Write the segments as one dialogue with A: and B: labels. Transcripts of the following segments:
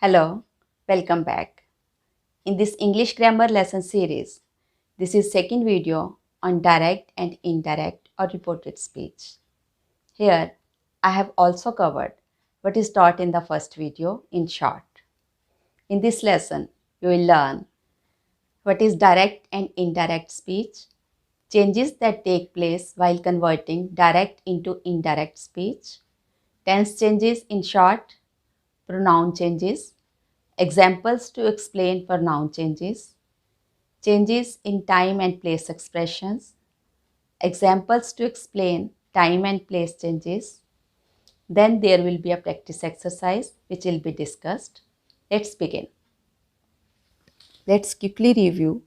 A: Hello, welcome back. In this English grammar lesson series, this is second video on direct and indirect or reported speech. Here, I have also covered what is taught in the first video in short. In this lesson, you will learn what is direct and indirect speech, changes that take place while converting direct into indirect speech, tense changes in short, pronoun changes, examples to explain pronoun changes, changes in time and place expressions, examples to explain time and place changes. Then there will be a practice exercise which will be discussed. Let's begin. Let's quickly review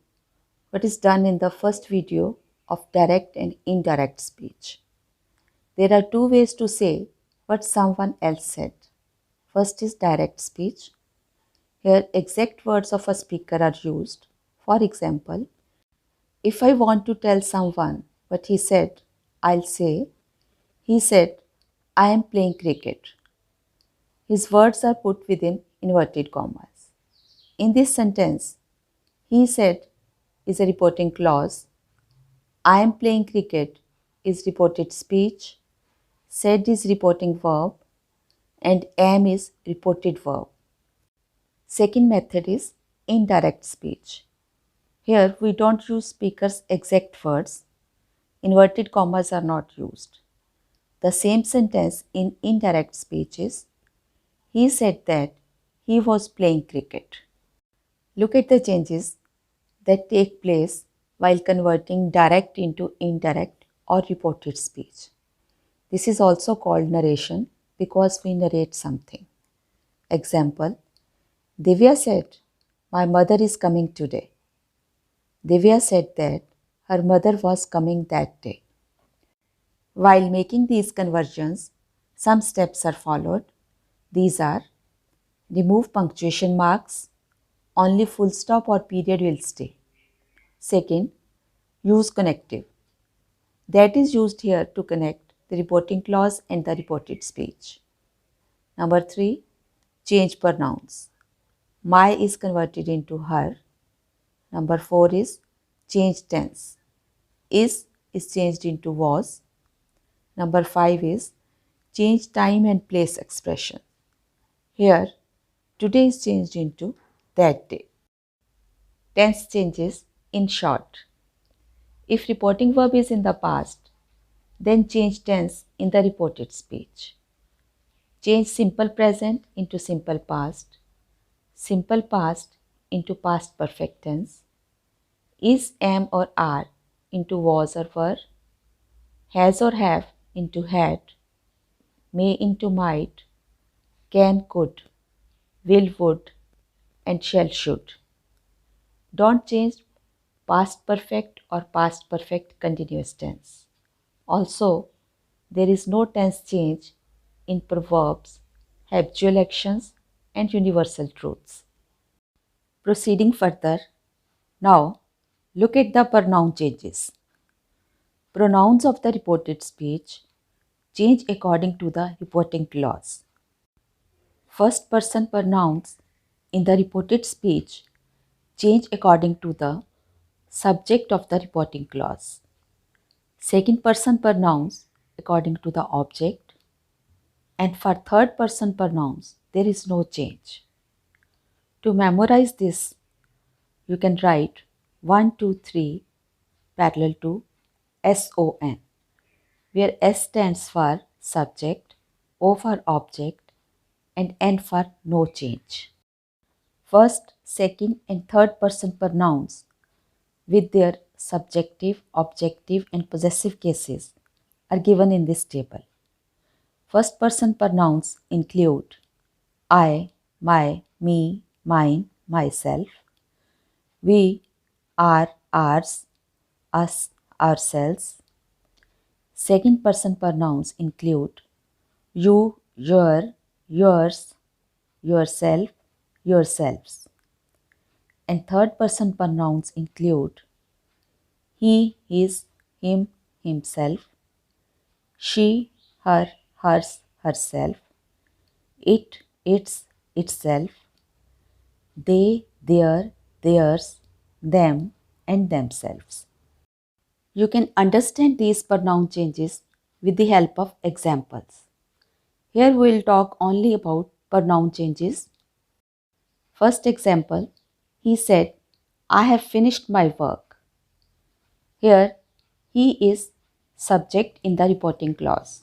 A: what is done in the first video of direct and indirect speech. There are two ways to say what someone else said. First is direct speech. Here exact words of a speaker are used. For example, if I want to tell someone what he said, I'll say, he said, I am playing cricket. His words are put within inverted commas. In this sentence, he said is a reporting clause. I am playing cricket is reported speech. Said is reporting verb. And am is reported verb. Second method is indirect speech. Here we don't use speaker's exact words. Inverted commas are not used. The same sentence in indirect speech is, he said that he was playing cricket. Look at the changes that take place while converting direct into indirect or reported speech. This is also called narration because we narrate something. Example, Divya said, my mother is coming today. Divya said that her mother was coming that day. While making these conversions, some steps are followed. These are, remove punctuation marks, only full stop or period will stay. Second, use connective. That is used here to connect the reporting clause and the reported speech. Number 3, change pronouns. My is converted into her. Number 4 is change tense. Is changed into was. Number 5 is change time and place expression. Here, today is changed into that day. Tense changes in short. If reporting verb is in the past, then change tense in the reported speech. Change simple present into simple past, simple past into past perfect tense, is, am or are into was or were, has or have into had, may into might, can, could, will, would, and shall, should. Don't change past perfect or past perfect continuous tense. Also, there is no tense change in proverbs, habitual actions, and universal truths. Proceeding further, now look at the pronoun changes. Pronouns of the reported speech change according to the reporting clause. First person pronouns in the reported speech change according to the subject of the reporting clause. Second person pronouns according to the object. And for third person pronouns, there is no change. To memorize this, you can write 1, 2, 3 parallel to SON, where S stands for subject, O for object, and N for no change. First, second, and third person pronouns with their subjective, objective, and possessive cases are given in this table. First person pronouns include I, my, me, mine, myself, we, our, ours, us, ourselves. Second person pronouns include you, your, yours, yourself, yourselves. And third person pronouns include he, his, him, himself, she, her, hers, herself, it, its, itself, they, their, theirs, them, and themselves. You can understand these pronoun changes with the help of examples. Here we will talk only about pronoun changes. First example, he said, I have finished my work. Here, he is subject in the reporting clause.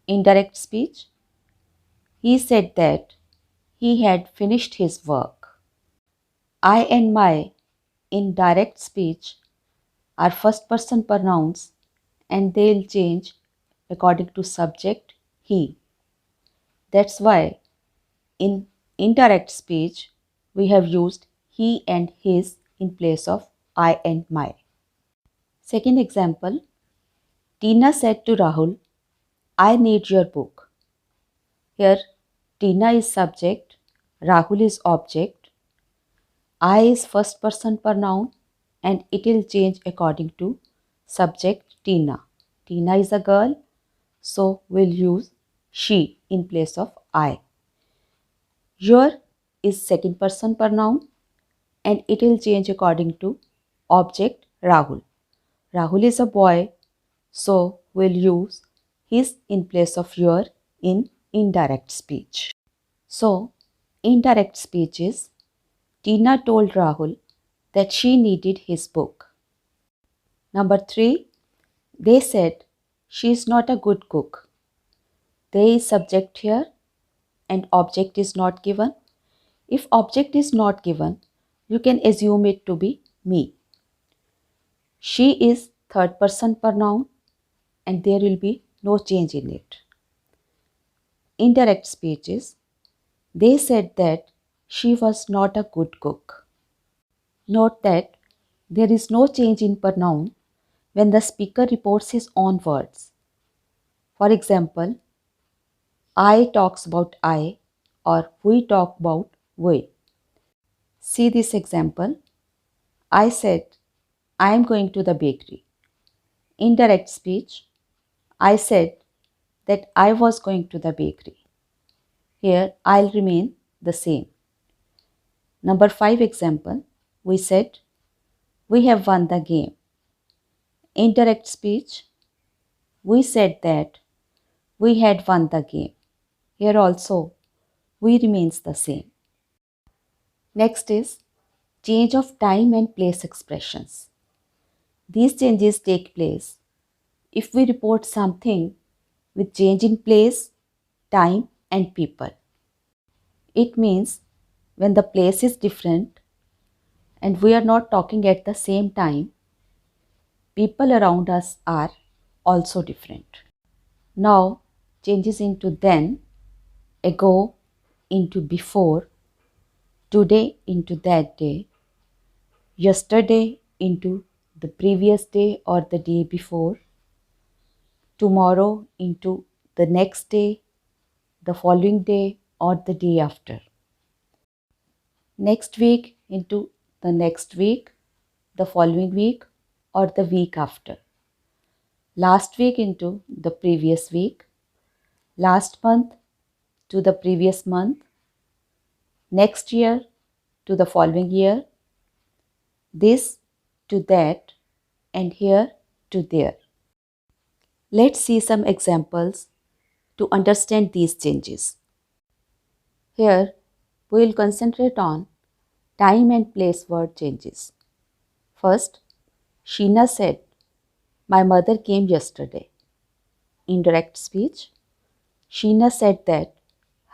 A: Indirect speech, he said that he had finished his work. I and my in direct speech are first person pronouns and they'll change according to subject he. That's why in indirect speech we have used he and his in place of I and my. Second example, Tina said to Rahul, I need your book. Here Tina is subject, Rahul is object, I is first person pronoun and it will change according to subject Tina. Tina is a girl, so we'll use she in place of I. Your is second person pronoun and it will change according to object Rahul. Rahul is a boy, so we'll use his in place of your in indirect speech. So, indirect speech is Tina told Rahul that she needed his book. Number 3, they said she is not a good cook. They is subject here and object is not given. If object is not given, you can assume it to be me. She is third person pronoun and there will be no change in it. Indirect speech is they said that she was not a good cook. Note that there is no change in pronoun when the speaker reports his own words. For example, I talks about I or we talk about we. See this example. I said, I am going to the bakery. Indirect speech, I said that I was going to the bakery. Here, I'll remain the same. Number 5 example, we said, we have won the game. Indirect speech, we said that we had won the game. Here also, we remains the same. Next is change of time and place expressions. These changes take place if we report something with change in place, time and people. It means when the place is different and we are not talking at the same time, people around us are also different. Now, changes into then, ago into before, today into that day, yesterday into the previous day or the day before, tomorrow into the next day, the following day or the day after, next week into the next week, the following week or the week after, last week into the previous week, last month to the previous month, next year to the following year, this to that, and here to there. Let's see some examples to understand these changes. Here, we will concentrate on time and place word changes. First, Sheena said, my mother came yesterday. Indirect speech, Sheena said that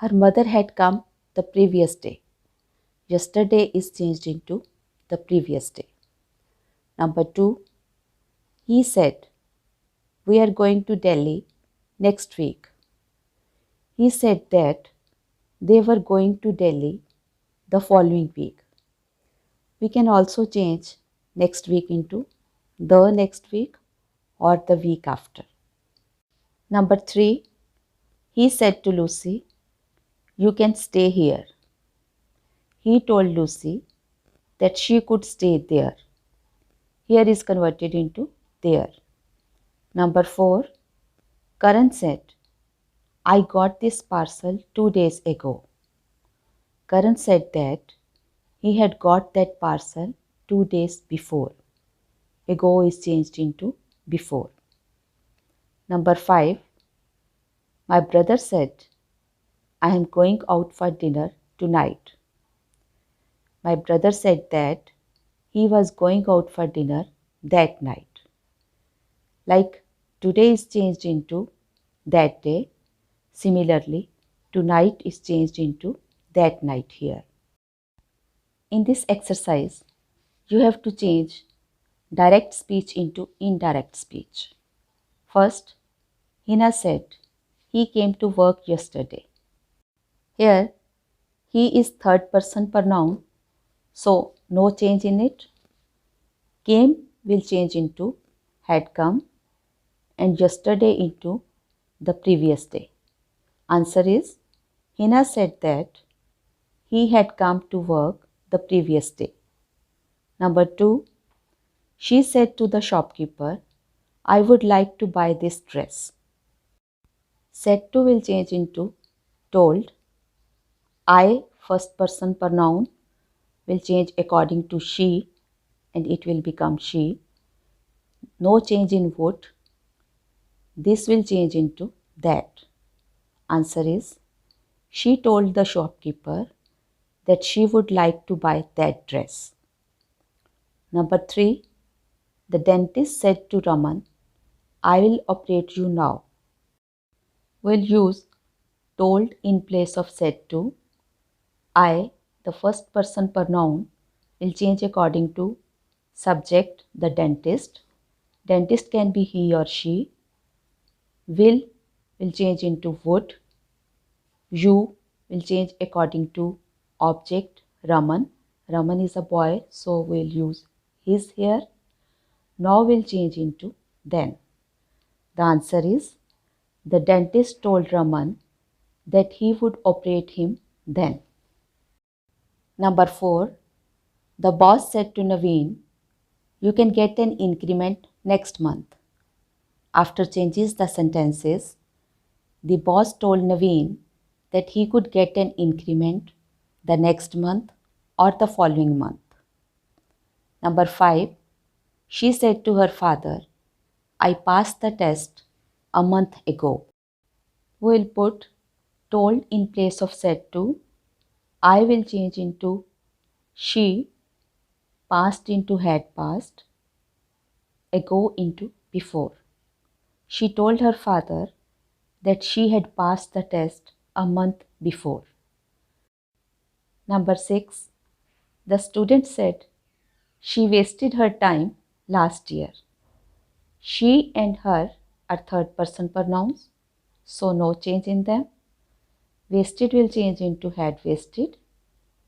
A: her mother had come the previous day. Yesterday is changed into the previous day. Number 2, he said, we are going to Delhi next week. He said that they were going to Delhi the following week. We can also change next week into the next week or the week after. Number 3, he said to Lucy, you can stay here. He told Lucy that she could stay there. Here is converted into there. Number 4, Karan said, I got this parcel 2 days ago. Karan said that He had got that parcel 2 days before. Ago is changed into before. Number 5. My brother said, I am going out for dinner tonight. My brother said that he was going out for dinner that night. Like today is changed into that day. Similarly, tonight is changed into that night here. In this exercise, you have to change direct speech into indirect speech. First, Hina said, he came to work yesterday. Here, he is third person pronoun, so no change in it. Came will change into had come and yesterday into the previous day. Answer is, Hina said that he had come to work the previous day. Number 2, she said to the shopkeeper, I would like to buy this dress. Said to will change into told. I, first person pronoun, will change according to she and it will become she. No change in would. This will change into that. Answer is, she told the shopkeeper that she would like to buy that dress. Number 3, the dentist said to Raman, I will operate you now. We'll use told in place of said to. I, the first person pronoun, will change according to subject, the dentist. Dentist can be he or she. Will change into would. You will change according to object, Raman. Raman is a boy, so we'll use his here. Now will change into then. The answer is, the dentist told Raman that he would operate him then. Number 4, the boss said to Naveen, you can get an increment next month. After changes the sentences, the boss told Naveen that he could get an increment the next month or the following month. Number 5, she said to her father, I passed the test a month ago. We will put told in place of said to. I will change into she, passed into had passed, ago into before. She told her father that she had passed the test a month before. Number 6, the student said she wasted her time last year. She and her are third person pronouns, so no change in them. Wasted will change into had wasted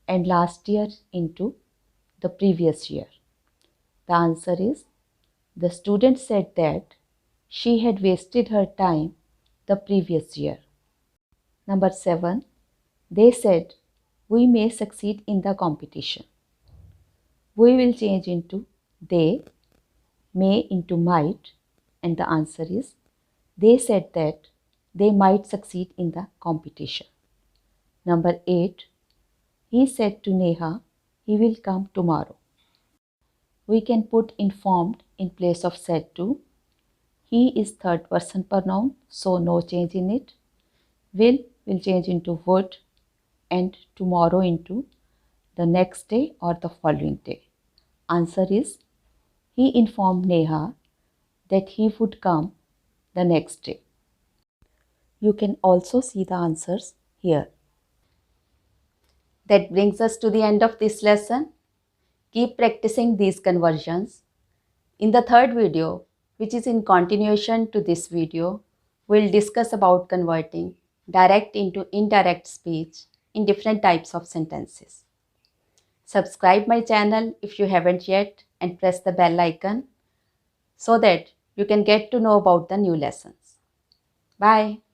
A: and last year into the previous year. The answer is, the student said that she had wasted her time the previous year. Number 7, they said we may succeed in the competition. We will change into they, may into might, and the answer is, they said that they might succeed in the competition. Number 8, he said to Neha, he will come tomorrow. We can put informed in place of said to. He is third person pronoun, so no change in it. Will change into would and tomorrow into the next day or the following day. Answer is, he informed Neha that he would come the next day. You can also see the answers here. That brings us to the end of this lesson. Keep practicing these conversions. In the third video, which is in continuation to this video, we'll discuss about converting direct into indirect speech in different types of sentences. Subscribe my channel if you haven't yet and press the bell icon so that you can get to know about the new lessons. Bye.